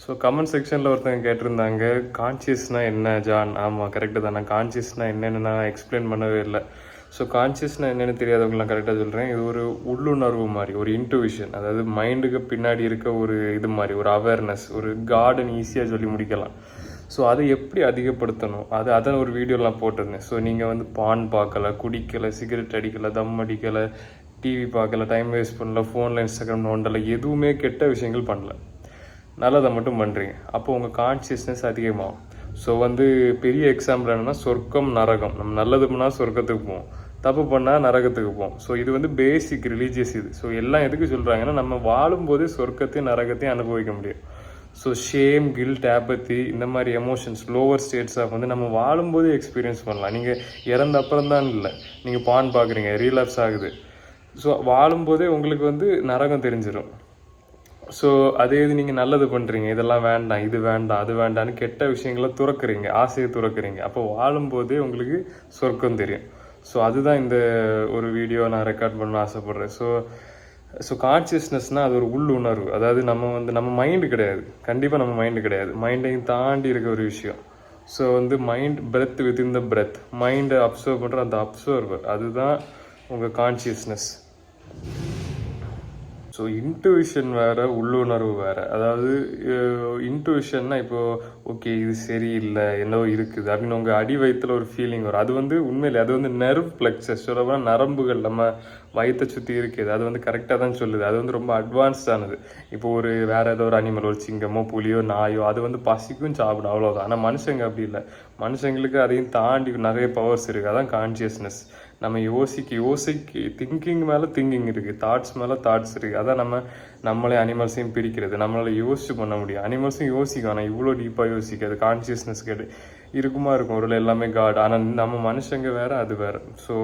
So comment செக்ஷனில் ஒருத்தங்க கேட்டிருந்தாங்க, கான்ஷியஸ்னால் என்ன ஜான்? ஆமாம், கரெக்டு தான். நான் கான்ஷியஸ்னால் என்னென்னு நான் எக்ஸ்பிளைன் பண்ணவே இல்லை. ஸோ கான்ஷியஸ்னால் என்னென்னு தெரியாதவங்க நான் கரெக்டாக சொல்கிறேன். இது ஒரு உள்ளுணர்வு மாதிரி, ஒரு இன்ட்யூஷன். அதாவது மைண்டுக்கு பின்னாடி இருக்க ஒரு இது மாதிரி, ஒரு அவேர்னஸ், ஒரு கார்டன் ஈஸியாக சொல்லி முடிக்கலாம். ஸோ அதை எப்படி அதிகப்படுத்தணும், அதை ஒரு வீடியோலாம் போட்டிருந்தேன். ஸோ நீங்கள் வந்து பான் பார்க்கலை, குடிக்கலை, சிகரெட் அடிக்கலை, தம் அடிக்கலை, டிவி பார்க்கல, டைம் வேஸ்ட் பண்ணல, ஃபோனில் இன்ஸ்டாகிராம் நோண்டலை, எதுவுமே கெட்ட விஷயங்கள் பண்ணல, நல்லதை மட்டும் பண்ணுறீங்க. அப்போ உங்கள் கான்ஷியஸ்னஸ் அதிகமாகும். ஸோ வந்து பெரிய எக்ஸாம்பிள் என்னென்னா சொர்க்கம், நரகம். நம்ம நல்லது பண்ணால் சொர்க்கத்துக்கு போவோம், தப்பு பண்ணால் நரகத்துக்கு போவோம். ஸோ இது வந்து பேசிக் ரிலீஜியஸ் இது. ஸோ எல்லாம் எதுக்கு சொல்கிறாங்கன்னா, நம்ம வாழும்போதே சொர்க்கத்தையும் நரகத்தையும் அனுபவிக்க முடியும். ஸோ ஷேம், கில்ட், ஆப்பத்தி, இந்த மாதிரி எமோஷன்ஸ், லோவர் ஸ்டேட்ஸ் ஆஃப் வந்து நம்ம வாழும்போதே எக்ஸ்பீரியன்ஸ் பண்ணலாம். நீங்கள் இறந்த அப்புறம் தான் இல்லை, நீங்கள் பான் பார்க்குறீங்க, ரீலாப்ஸ் ஆகுது. ஸோ வாழும்போதே உங்களுக்கு வந்து நரகம் தெரிஞ்சிடும். ஸோ அதே இது நீங்கள் நல்லது பண்ணுறீங்க, இதெல்லாம் வேண்டாம், இது வேண்டாம், அது வேண்டான்னு கெட்ட விஷயங்களை துறக்குறீங்க, ஆசையை துறக்குறீங்க. அப்போ வாழும்போதே உங்களுக்கு சொர்க்கம் தெரியும். ஸோ அதுதான் இந்த ஒரு வீடியோ நான் ரெக்கார்ட் பண்ண ஆசைப்பட்றேன். ஸோ கான்ஷியஸ்னஸ்னால் அது ஒரு உள்ளுணர்வு. அதாவது நம்ம மைண்டு கிடையாது, கண்டிப்பாக நம்ம மைண்டு கிடையாது, மைண்டையும் தாண்டி இருக்க ஒரு விஷயம். ஸோ வந்து mind, breath within the breath, மைண்டை அப்சர்வ் பண்ணுற அந்த அப்சர்வர், அதுதான் உங்கள் கான்ஷியஸ்னஸ். ஸோ இன்ட்யூஷன் வேறு, உள்ளுணர்வு வேறு. அதாவது இன்ட்யூஷன்னா இப்போது ஓகே இது சரியில்லை, என்னவோ இருக்குது அப்படின்னு உங்கள் அடி வயிற்றுல ஒரு ஃபீலிங் வரும். அது வந்து உண்மையிலே அது வந்து நர்வ் பிளக்ஸஸ், சொல்லப்போனால் நரம்புகள் நம்ம வயிற்றை சுற்றி இருக்குது. அது வந்து கரெக்டாக தான் சொல்லுது. அது வந்து ரொம்ப அட்வான்ஸ்டானது. இப்போ ஒரு வேறு ஏதோ ஒரு அனிமல், ஒரு சிங்கமோ புலியோ நாயோ, அது வந்து பசிக்கும் சாப்பிடும், அவ்வளோதான். ஆனால் மனுஷங்க அப்படி இல்லை. மனுஷங்களுக்கு அதையும் தாண்டி நிறைய பவர்ஸ் இருக்குது. அதான் கான்ஷியஸ்னஸ். நம்ம யோசிக்க திங்கிங் மேலே திங்கிங் இருக்குது, தாட்ஸ் மேலே தாட்ஸ் இருக்குது. அதான் நம்மளே அனிமல்ஸையும் பிரிக்கிறது. நம்மளால் யோசிச்சு பண்ண முடியும். அனிமல்ஸும் யோசிக்கும், ஆனால் இவ்வளோ டீப்பாக யோசிக்காது. கான்ஷியஸ்னஸ் இருக்குமா இருக்கும் ஒரு எல்லாமே காட். ஆனால் நம்ம மனுஷங்க வேறு, அது வேறு. ஸோ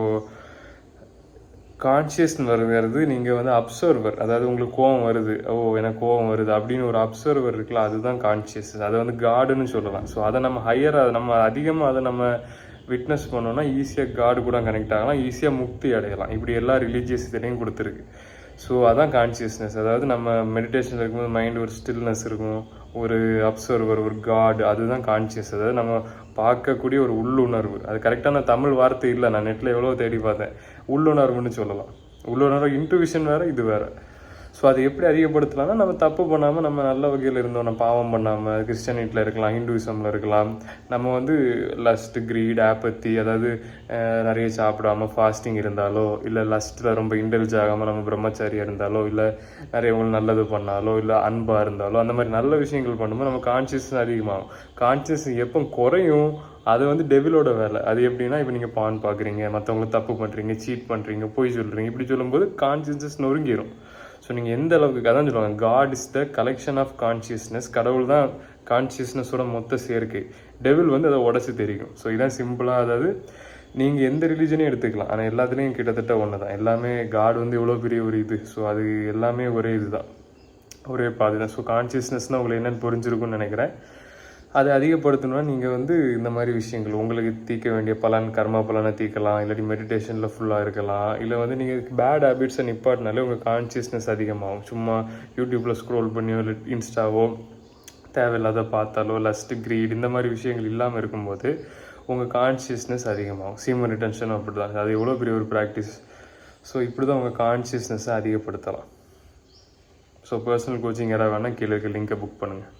கான்ஷியஸ் வருகிறது நீங்கள் வந்து அப்சர்வர். அதாவது உங்களுக்கு கோவம் வருது, எனக்கு கோவம் வருது அப்படின்னு ஒரு அப்சர்வர் இருக்குல்ல, அதுதான் கான்ஷியஸ். அதை வந்து காடுன்னு சொல்லலாம். ஸோ அதை நம்ம ஹையராக, நம்ம அதிகமாக அதை நம்ம விட்னஸ் பண்ணோன்னா ஈஸியாக காடு கூட கனெக்ட் ஆகலாம், ஈஸியாக முக்தி அடையலாம். இப்படி எல்லா ரிலீஜியஸ் இதையும் கொடுத்துருக்கு. ஸோ அதான் கான்ஷியஸ்னஸ். அதாவது நம்ம மெடிடேஷன் இருக்கும்போது மைண்டு ஒரு ஸ்டில்னஸ் இருக்கும், ஒரு அப்சர்வர், ஒரு காடு, அதுதான் கான்ஷியஸ். அதாவது நம்ம பார்க்கக்கூடிய ஒரு உள்ளுணர்வு. அது கரெக்டான தமிழ் வார்த்தை இல்லை, நான் நெட்டில் எவ்வளோ தேடி பார்த்தேன். உள்ளுணர்வுன்னு சொல்லலாம். உள்ளுணர்வு, இன்ட்யூஷன் வேறு, இது வேறு. ஸோ அதை எப்படி அதிகப்படுத்தலாம்னா, நம்ம தப்பு பண்ணாமல், நம்ம நல்ல வகையில் இருந்தோம், நம்ம பாவம் பண்ணாமல், கிறிஸ்டியனிட்டியில் இருக்கலாம், ஹிந்துவிசமில் இருக்கலாம், நம்ம வந்து லஸ்ட், கிரீட், ஆப்பத்தி, அதாவது நிறைய சாப்பிடாமல் ஃபாஸ்டிங் இருந்தாலோ, இல்லை லஸ்ட்டில் ரொம்ப இன்டெலிஜ் ஆகாமல் நம்ம பிரம்மச்சாரியாக இருந்தாலோ, இல்லை நிறையவங்களுக்கு நல்லது பண்ணாலோ, இல்லை அன்பாக இருந்தாலோ, அந்த மாதிரி நல்ல விஷயங்கள் பண்ணும்போது நம்ம கான்ஷியஸ் அதிகமாகும். கான்ஷியஸ் எப்போ குறையும், அது வந்து டெவிலோட வேலை. அது எப்படின்னா, இப்போ நீங்கள் பான் பார்க்குறீங்க, மற்றவங்களை தப்பு பண்ணுறீங்க, சீட் பண்ணுறீங்க, பொய் சொல்கிறீங்க, இப்படி சொல்லும்போது கான்ஷியஸ்னஸ் நொறுங்கிடும். ஸோ நீங்கள் எந்த அளவுக்கு, அதான் சொல்லுவாங்க, God is the collection of consciousness. கடவுள் தான் கான்ஷியஸ்னஸோட மொத்த சேர்க்கை. டெவில் வந்து அதை உடச்சி தெரியும். ஸோ இதான் சிம்பிளாக. அதாவது நீங்கள் எந்த ரிலீஜனையும் எடுத்துக்கலாம், ஆனால் எல்லாத்துலேயும் கிட்டத்தட்ட ஒன்று தான். எல்லாமே காட் வந்து எவ்வளோ பெரிய ஒரு இது. ஸோ அது எல்லாமே ஒரே இது தான், ஒரே பாதை தான். ஸோ கான்ஷியஸ்னஸ்னால் உங்களுக்கு என்னென்னு புரிஞ்சிருக்குன்னு நினைக்கிறேன். அதை அதிகப்படுத்தணும்னா நீங்கள் வந்து இந்த மாதிரி விஷயங்கள், உங்களுக்கு தீர்க்க வேண்டிய பலன், கர்மா பலனை தீர்க்கலாம், இல்லாட்டி மெடிடேஷனில் ஃபுல்லாக இருக்கலாம். இல்லை வந்து நீங்கள் பேட் ஹேபிட்ஸை நிப்பாட்டினாலே உங்கள் கான்ஷியஸ்னஸ் அதிகமாகும். சும்மா யூடியூப்பில் ஸ்க்ரோல் பண்ணியோ, இல்லை இன்ஸ்டாவோ தேவையில்லாத பார்த்தாலோ, லஸ்ட், கிரீட், இந்த மாதிரி விஷயங்கள் இல்லாமல் இருக்கும்போது உங்கள் கான்ஷியஸ்னஸ் அதிகமாகும். சீமன் ரிட்டன்ஷன் அப்படி தான். அது எவ்வளோ பெரிய ஒரு ப்ராக்டிஸ். ஸோ இப்படி தான் உங்கள் கான்ஷியஸ்னஸை அதிகப்படுத்தலாம். ஸோ பர்சனல் கோச்சிங் யாராவது வேணால் கீழே லிங்கை புக் பண்ணுங்கள்.